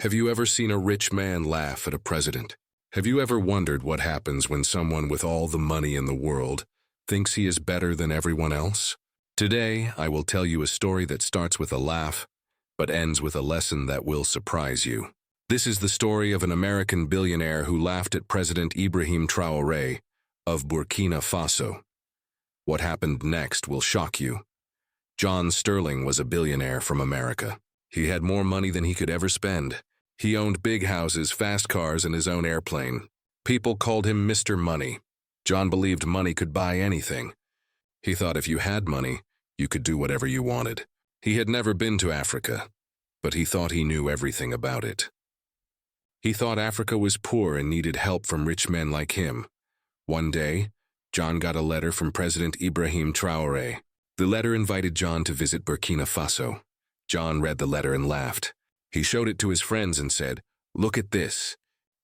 Have you ever seen a rich man laugh at a president? Have you ever wondered what happens when someone with all the money in the world thinks he is better than everyone else? Today, I will tell you a story that starts with a laugh, but ends with a lesson that will surprise you. This is the story of an American billionaire who laughed at President Ibrahim Traoré of Burkina Faso. What happened next will shock you. John Sterling was a billionaire from America. He had more money than he could ever spend. He owned big houses, fast cars, and his own airplane. People called him Mr. Money. John believed money could buy anything. He thought if you had money, you could do whatever you wanted. He had never been to Africa, but he thought he knew everything about it. He thought Africa was poor and needed help from rich men like him. One day, John got a letter from President Ibrahim Traoré. The letter invited John to visit Burkina Faso. John read the letter and laughed. He showed it to his friends and said, "Look at this.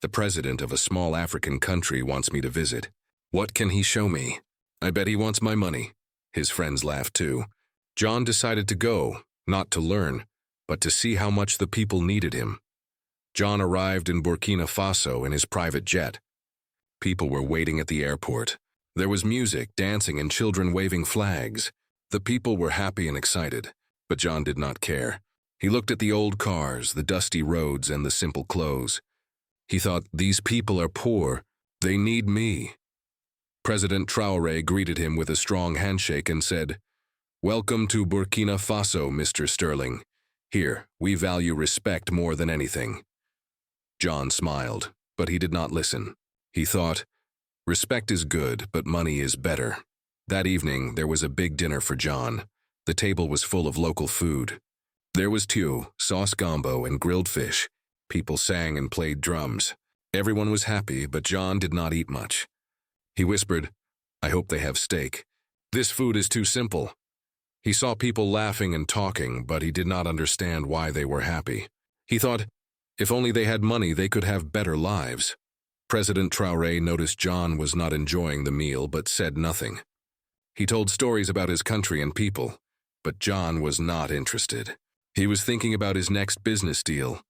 The president of a small African country wants me to visit. What can he show me? I bet he wants my money." His friends laughed too. John decided to go, not to learn, but to see how much the people needed him. John arrived in Burkina Faso in his private jet. People were waiting at the airport. There was music, dancing, and children waving flags. The people were happy and excited, but John did not care. He looked at the old cars, the dusty roads, and the simple clothes. He thought, these people are poor. They need me. President Traoré greeted him with a strong handshake and said, "Welcome to Burkina Faso, Mr. Sterling. Here, we value respect more than anything." John smiled, but he did not listen. He thought, respect is good, but money is better. That evening, there was a big dinner for John. The table was full of local food. There was tew, sauce gombo, and grilled fish. People sang and played drums. Everyone was happy, but John did not eat much. He whispered, "I hope they have steak. This food is too simple." He saw people laughing and talking, but he did not understand why they were happy. He thought, if only they had money, they could have better lives. President Traoré noticed John was not enjoying the meal, but said nothing. He told stories about his country and people, but John was not interested. He was thinking about his next business deal.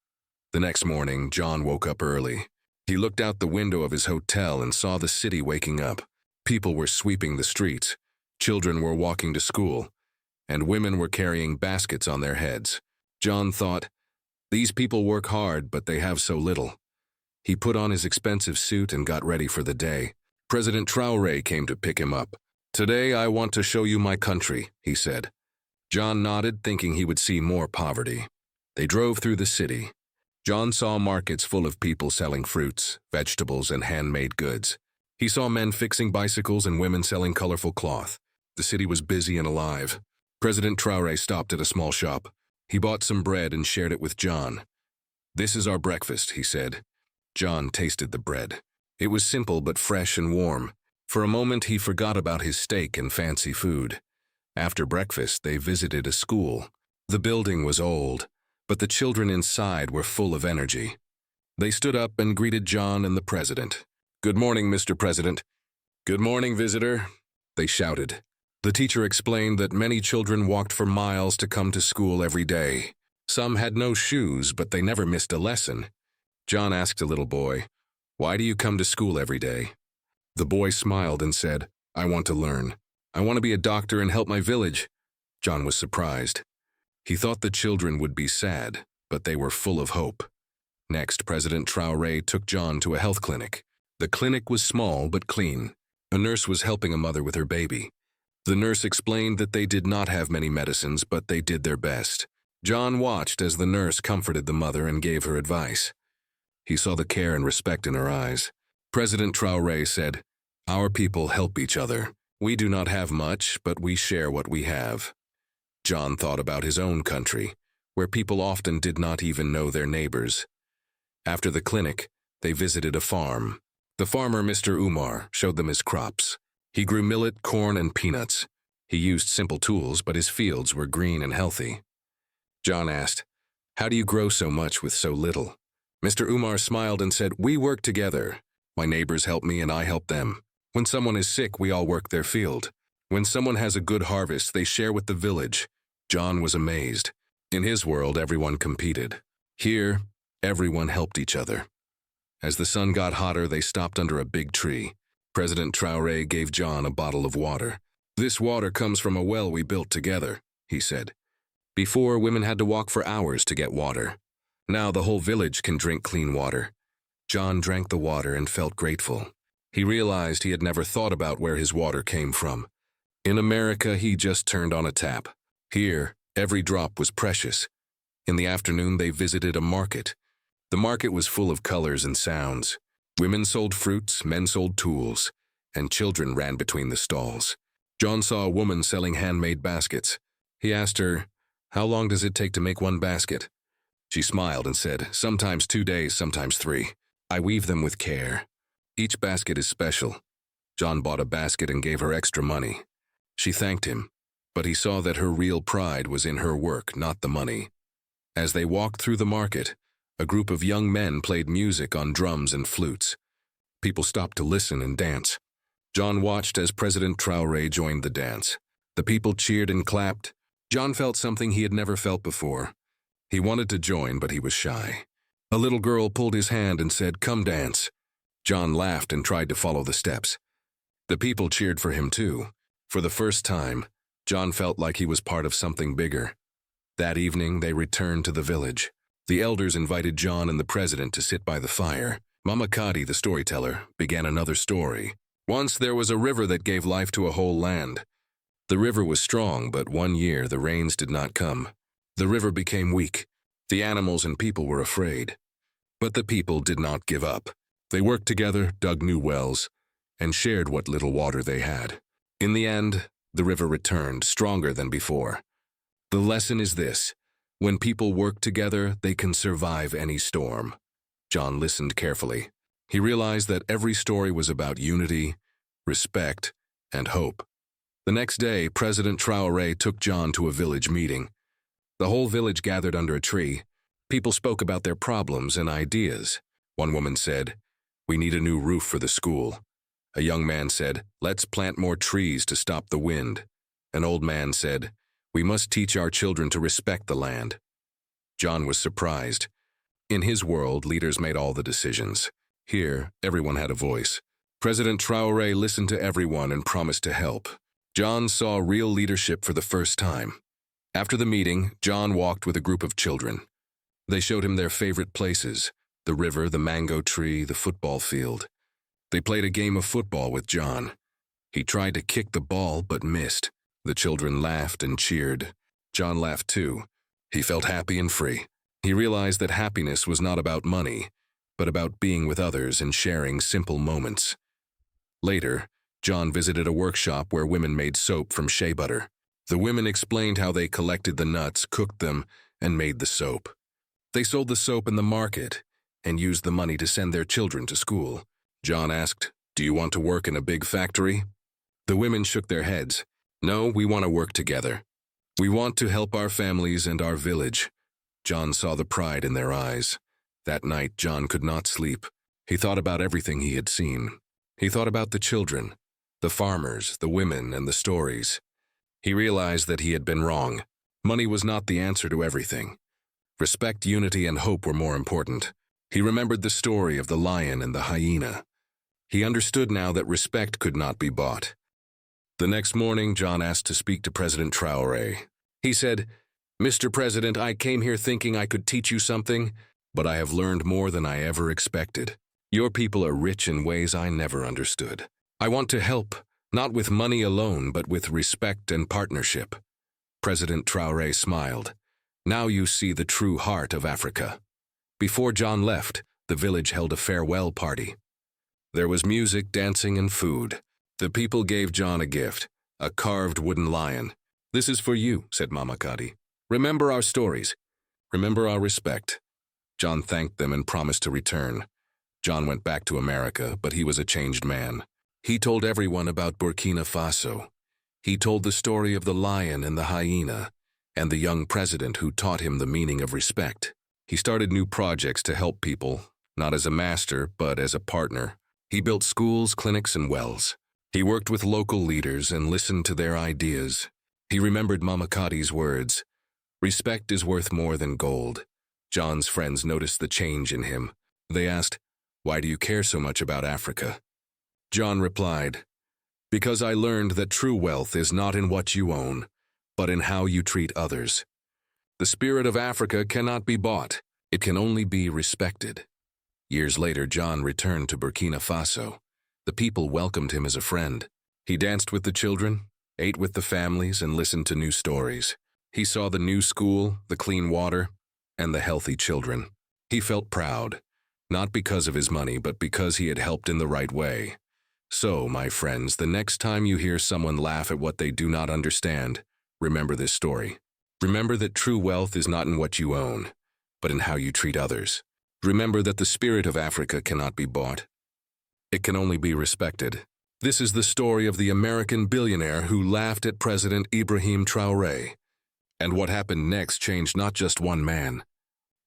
The next morning, John woke up early. He looked out the window of his hotel and saw the city waking up. People were sweeping the streets. Children were walking to school, and women were carrying baskets on their heads. John thought, these people work hard, but they have so little. He put on his expensive suit and got ready for the day. President Traoré came to pick him up. "Today I want to show you my country," he said. John nodded, thinking he would see more poverty. They drove through the city. John saw markets full of people selling fruits, vegetables, and handmade goods. He saw men fixing bicycles and women selling colorful cloth. The city was busy and alive. President Traoré stopped at a small shop. He bought some bread and shared it with John. "This is our breakfast," he said. John tasted the bread. It was simple but fresh and warm. For a moment, he forgot about his steak and fancy food. After breakfast, they visited a school. The building was old, but the children inside were full of energy. They stood up and greeted John and the president. "Good morning, Mr. President." "Good morning, visitor," they shouted. The teacher explained that many children walked for miles to come to school every day. Some had no shoes, but they never missed a lesson. John asked a little boy, "Why do you come to school every day?" The boy smiled and said, "I want to learn. I want to be a doctor and help my village." John was surprised. He thought the children would be sad, but they were full of hope. Next, President Traoré took John to a health clinic. The clinic was small but clean. A nurse was helping a mother with her baby. The nurse explained that they did not have many medicines, but they did their best. John watched as the nurse comforted the mother and gave her advice. He saw the care and respect in her eyes. President Traoré said, "Our people help each other. We do not have much, but we share what we have." John thought about his own country, where people often did not even know their neighbors. After the clinic, they visited a farm. The farmer, Mr. Umar, showed them his crops. He grew millet, corn, and peanuts. He used simple tools, but his fields were green and healthy. John asked, "How do you grow so much with so little?" Mr. Umar smiled and said, "We work together. My neighbors help me and I help them. When someone is sick, we all work their field. When someone has a good harvest, they share with the village." John was amazed. In his world, everyone competed. Here, Everyone helped each other. As the sun got hotter, they stopped under a big tree. President Traoré gave John a bottle of water. "This water comes from a well we built together," he said. "Before, women had to walk for hours to get water. Now the whole village can drink clean water." John drank the water and felt grateful. He realized he had never thought about where his water came from. In America, he just turned on a tap. Here, every drop was precious. In the afternoon, they visited a market. The market was full of colors and sounds. Women sold fruits, men sold tools, and children ran between the stalls. John saw a woman selling handmade baskets. He asked her, "How long does it take to make one basket?" She smiled and said, "Sometimes 2 days, sometimes 3. I weave them with care. Each basket is special." John bought a basket and gave her extra money. She thanked him, but he saw that her real pride was in her work, not the money. As they walked through the market, a group of young men played music on drums and flutes. People stopped to listen and dance. John watched as President Traoré joined the dance. The people cheered and clapped. John felt something he had never felt before. He wanted to join, but he was shy. A little girl pulled his hand and said, "Come dance." John laughed and tried to follow the steps. The people cheered for him too. For the first time, John felt like he was part of something bigger. That evening, they returned to the village. The elders invited John and the president to sit by the fire. Mama Kadi, the storyteller, began another story. Once there was a river that gave life to a whole land. The river was strong, but one year the rains did not come. The river became weak. The animals and people were afraid. But the people did not give up. They worked together, dug new wells, and shared what little water they had. In the end, the river returned, stronger than before. The lesson is this: when people work together, they can survive any storm. John listened carefully. He realized that every story was about unity, respect, and hope. The next day, President Traoré took John to a village meeting. The whole village gathered under a tree. People spoke about their problems and ideas. One woman said, "We need a new roof for the school." A young man said, "Let's plant more trees to stop the wind." An old man said, "We must teach our children to respect the land." John was surprised. In his world, leaders made all the decisions. Here, everyone had a voice. President Traoré listened to everyone and promised to help. John saw real leadership for the first time. After the meeting, John walked with a group of children. They showed him their favorite places: the river, the mango tree, the football field. They played a game of football with John. He tried to kick the ball but missed. The children laughed and cheered. John laughed too. He felt happy and free. He realized that happiness was not about money, but about being with others and sharing simple moments. Later, John visited a workshop where women made soap from shea butter. The women explained how they collected the nuts, cooked them, and made the soap. They sold the soap in the market and used the money to send their children to school. John asked, "Do you want to work in a big factory?" The women shook their heads. "No, we want to work together. We want to help our families and our village." John saw the pride in their eyes. That night, John could not sleep. He thought about everything he had seen. He thought about the children, the farmers, the women, and the stories. He realized that he had been wrong. Money was not the answer to everything. Respect, unity, and hope were more important. He remembered the story of the lion and the hyena. He understood now that respect could not be bought. The next morning, John asked to speak to President Traoré. He said, "Mr. President, I came here thinking I could teach you something, but I have learned more than I ever expected. Your people are rich in ways I never understood. I want to help, not with money alone, but with respect and partnership." President Traoré smiled. "Now you see the true heart of Africa." Before John left, the village held a farewell party. There was music, dancing, and food. The people gave John a gift, a carved wooden lion. "This is for you," said Mama Kadi. "Remember our stories. Remember our respect." John thanked them and promised to return. John went back to America, but he was a changed man. He told everyone about Burkina Faso. He told the story of the lion and the hyena, and the young president who taught him the meaning of respect. He started new projects to help people, not as a master, but as a partner. He built schools, clinics, and wells. He worked with local leaders and listened to their ideas. He remembered Mama Kadi's words, "Respect is worth more than gold." John's friends noticed the change in him. They asked, "Why do you care so much about Africa?" John replied, "Because I learned that true wealth is not in what you own, but in how you treat others. The spirit of Africa cannot be bought. It can only be respected." Years later, John returned to Burkina Faso. The people welcomed him as a friend. He danced with the children, ate with the families, and listened to new stories. He saw the new school, the clean water, and the healthy children. He felt proud, not because of his money, but because he had helped in the right way. So, my friends, the next time you hear someone laugh at what they do not understand, remember this story. Remember that true wealth is not in what you own, but in how you treat others. Remember that the spirit of Africa cannot be bought. It can only be respected. This is the story of the American billionaire who laughed at President Ibrahim Traoré. And what happened next changed not just one man,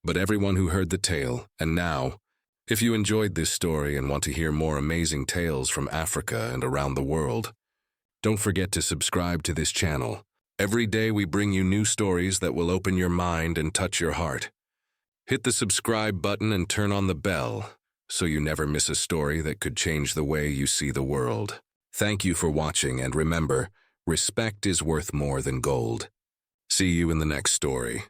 but everyone who heard the tale. And now, if you enjoyed this story and want to hear more amazing tales from Africa and around the world, don't forget to subscribe to this channel. Every day we bring you new stories that will open your mind and touch your heart. Hit the subscribe button and turn on the bell so you never miss a story that could change the way you see the world. Thank you for watching, and remember, respect is worth more than gold. See you in the next story.